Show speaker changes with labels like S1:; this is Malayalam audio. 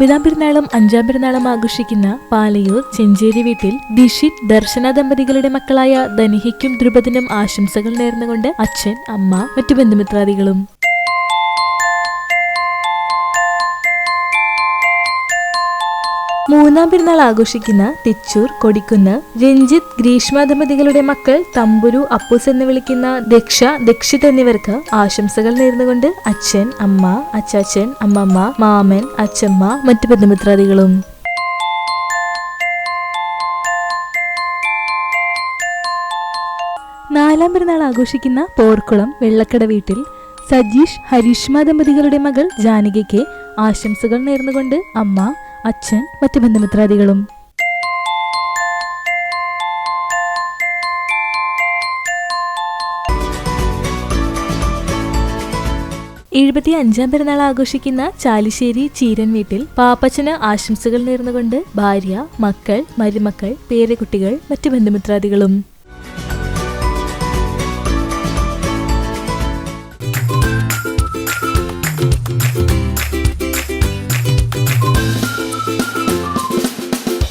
S1: 9ാം പെരുന്നാളും 5ാം പെരുന്നാളും ആഘോഷിക്കുന്ന പാലയൂർ ചെഞ്ചേരി വീട്ടിൽ ദിഷിത് ദർശന ദമ്പതികളുടെ മക്കളായ ധനിഹയ്ക്കും ധ്രുപദിനും ആശംസകൾ നേർന്നുകൊണ്ട് അച്ഛൻ, അമ്മ, മറ്റു ബന്ധുമിത്രാദികളും. 3ാം പെരുന്നാൾ ആഘോഷിക്കുന്ന തിച്ചൂർ കൊടിക്കുന്ന് രഞ്ജിത്ത് ഗ്രീഷ്മ ദമ്പതികളുടെ മക്കൾ തമ്പുരു, അപ്പൂസ് എന്ന് വിളിക്കുന്ന ദക്ഷ, ദക്ഷിത് എന്നിവർക്ക് ആശംസകൾ നേർന്നുകൊണ്ട് അച്ഛൻ, അമ്മ, അച്ചാച്ചൻ, അമ്മമ്മ, മാമൻ, അച്ഛമ്മ, മറ്റു ബന്ധുമിത്രാദികളും. 4ാം പെരുന്നാൾ ആഘോഷിക്കുന്ന പോർക്കുളം വെള്ളക്കട വീട്ടിൽ സജീഷ്, ഹരീഷ്മ ദമ്പതികളുടെ മകൾ ജാനകിക്ക് ആശംസകൾ നേർന്നുകൊണ്ട് അമ്മ, അച്ഛൻ, മറ്റു ബന്ധുമിത്രാദികളും. 75ാം പെരുന്നാൾ ആഘോഷിക്കുന്ന ചാലിശ്ശേരി ചീരൻ വീട്ടിൽ പാപ്പച്ചന് ആശംസകൾ നേർന്നുകൊണ്ട് ഭാര്യ, മക്കൾ, മരുമക്കൾ, പേരക്കുട്ടികൾ, മറ്റു ബന്ധുമിത്രാദികളും.